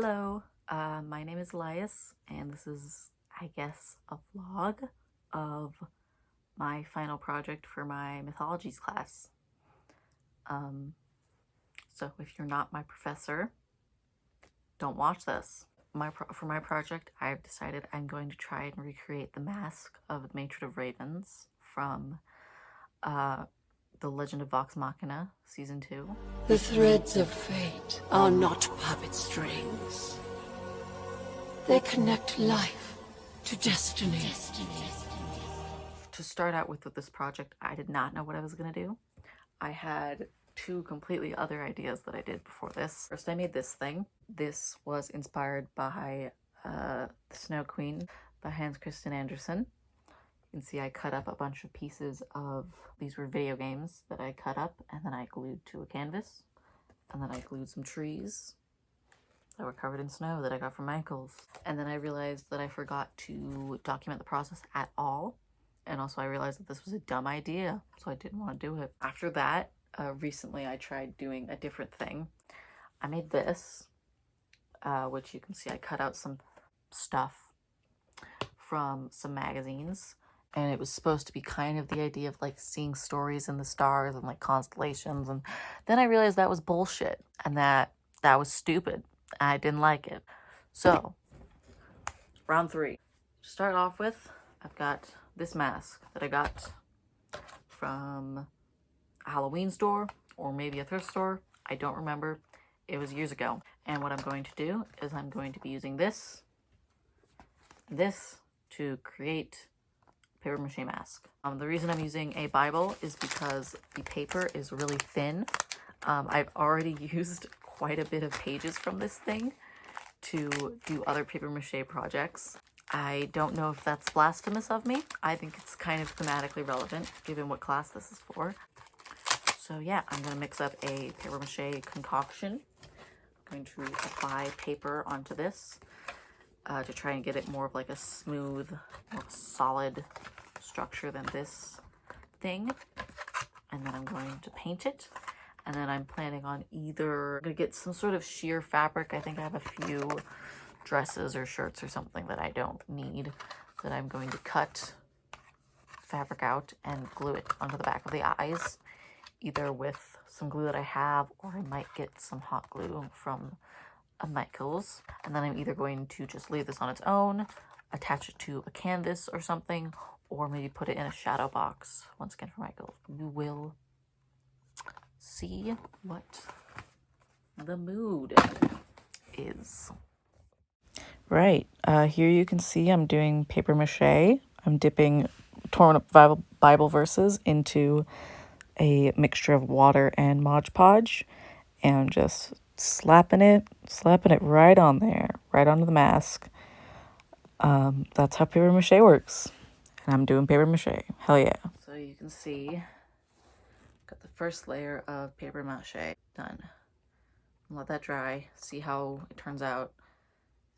Hello, my name is Elias, and this is, I guess, a vlog of my final project for my Mythologies class. So if you're not my professor, don't watch this. For my project, I've decided I'm going to try and recreate the mask of the Matron of Ravens from The Legend of Vox Machina, Season 2. The threads of fate are not puppet strings. They connect life to destiny. To start out with this project, I did not know what I was going to do. I had two completely other ideas that I did before this. First, I made this thing. This was inspired by The Snow Queen by Hans Christian Andersen. You can see I cut up a bunch of pieces of, these were video games that I cut up and then I glued to a canvas. And then I glued some trees that were covered in snow that I got from Michael's. And then I realized that I forgot to document the process at all. And also I realized that this was a dumb idea, so I didn't want to do it. After that, recently I tried doing a different thing. I made this, which you can see I cut out some stuff from some magazines. And it was supposed to be kind of the idea of like seeing stories in the stars and like constellations. And then I realized that was bullshit and that was stupid. I didn't like it. So, round 3. To start off with, I've got this mask that I got from a Halloween store or maybe a thrift store. I don't remember. It was years ago. And what I'm going to do is I'm going to be using this to create a paper mache mask. The reason I'm using a Bible is because the paper is really thin. I've already used quite a bit of pages from this thing to do other paper mache projects. I don't know if that's blasphemous of me. I think it's kind of thematically relevant given what class this is for. So yeah, I'm going to mix up a paper mache concoction. I'm going to apply paper onto this to try and get it more of like a smooth, more solid structure than this thing. And then I'm going to paint it. And then I'm planning on either going to get some sort of sheer fabric. I think I have a few dresses or shirts or something that I don't need that I'm going to cut fabric out and glue it onto the back of the eyes, either with some glue that I have, or I might get some hot glue from a Michael's. And then I'm either going to just leave this on its own, attach it to a canvas or something, or maybe put it in a shadow box, once again for Michael. We will see what the mood is. Right, here you can see I'm doing paper mache. I'm dipping torn up Bible verses into a mixture of water and Mod Podge and just slapping it right on there, right onto the mask. That's how paper mache works. And I'm doing paper mache. Hell yeah. So you can see, got the first layer of paper mache done. Let that dry, see how it turns out,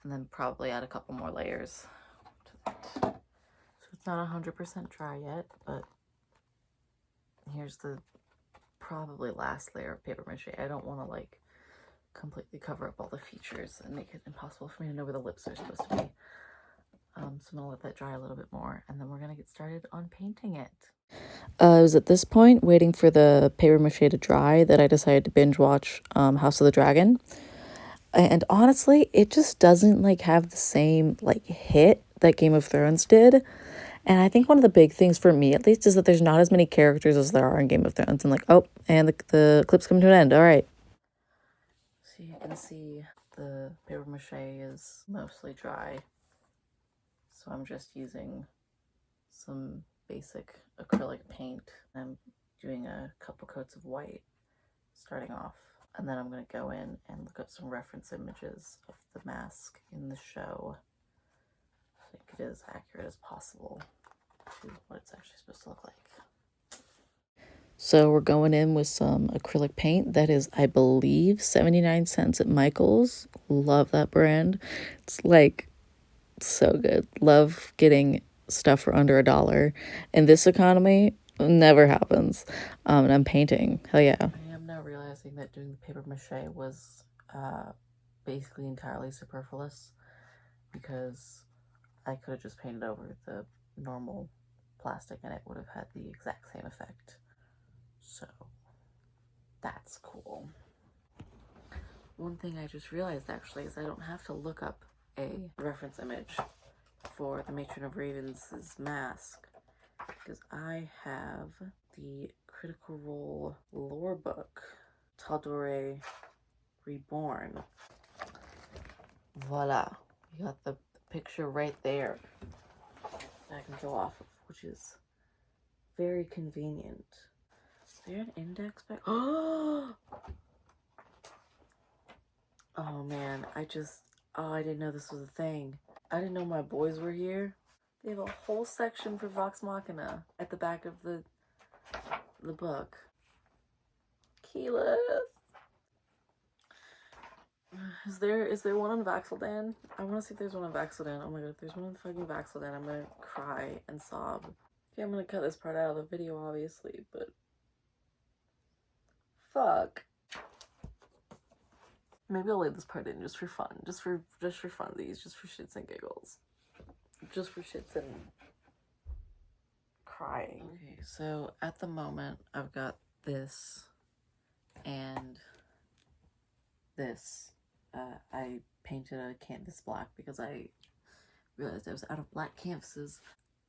and then probably add a couple more layers to that. So it's not 100% dry yet, but here's the probably last layer of paper mache. I don't want to like completely cover up all the features and make it impossible for me to know where the lips are supposed to be. So I'm gonna let that dry a little bit more, and then we're gonna get started on painting it. It was at this point, waiting for the paper mache to dry, that I decided to binge watch House of the Dragon. And honestly, it just doesn't like have the same like hit that Game of Thrones did. And I think one of the big things for me, at least, is that there's not as many characters as there are in Game of Thrones. And like, oh, and the clip's coming to an end. All right. So you can see the paper mache is mostly dry. So I'm just using some basic acrylic paint. I'm doing a couple coats of white starting off. And then I'm going to go in and look up some reference images of the mask in the show. I think it is accurate as possible to what it's actually supposed to look like. So we're going in with some acrylic paint that is, I believe, 79 cents at Michael's. Love that brand. It's like so good. Love getting stuff for under $1. In this economy, never happens. And I'm painting. Hell yeah. I am now realizing that doing the paper mache was basically entirely superfluous because I could have just painted over the normal plastic and it would have had the exact same effect. So that's cool. One thing I just realized actually is I don't have to look up a reference image for the Matron of Ravens' mask because I have the Critical Role lore book, Taldore Reborn. Voila, you got the picture right there that I can go off of, which is very convenient. Is there an index back? Oh man, I didn't know this was a thing. I didn't know my boys were here. They have a whole section for Vox Machina at the back of the book. Keyleth. Is there one on Vaxeldan? I want to see if there's one on Vaxeldan. Oh my god, if there's one on fucking Vaxeldan, I'm gonna cry and sob. Okay, I'm gonna cut this part out of the video, obviously, but fuck. Maybe I'll leave this part in just for fun, just for funsies, just for shits and giggles, just for shits and crying. Okay, so at the moment I've got this and this. I painted a canvas black because I realized I was out of black canvases.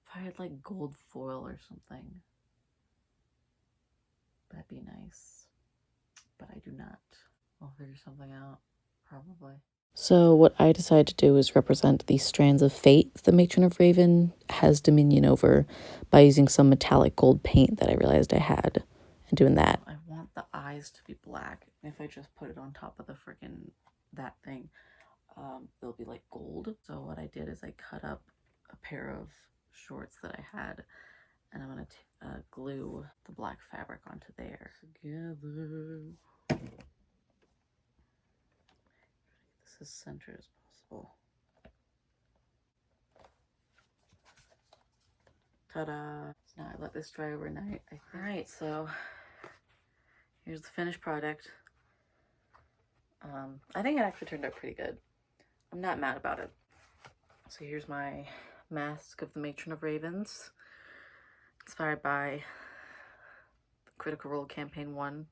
If I had like gold foil or something, that'd be nice, but I do not. I'll figure something out, probably. So what I decided to do is represent the strands of fate the Matron of Raven has dominion over by using some metallic gold paint that I realized I had and doing that. I want the eyes to be black. If I just put it on top of the freaking that thing, they'll be like gold. So what I did is I cut up a pair of shorts that I had and I'm gonna glue the black fabric onto there. Together. This as centered as possible. Ta-da! So now I let this dry overnight, I think. Alright, so here's the finished product. I think it actually turned out pretty good. I'm not mad about it. So here's my mask of the Matron of Ravens, inspired by Critical Role Campaign 1,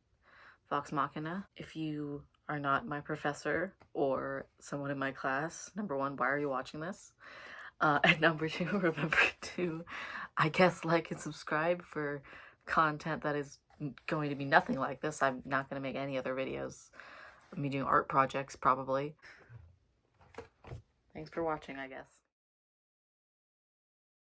Vox Machina. If you are not my professor or someone in my class, number one, why are you watching this? And number two, remember to, I guess, like and subscribe for content that is going to be nothing like this. I'm not going to make any other videos of me doing art projects, probably. Thanks for watching, I guess.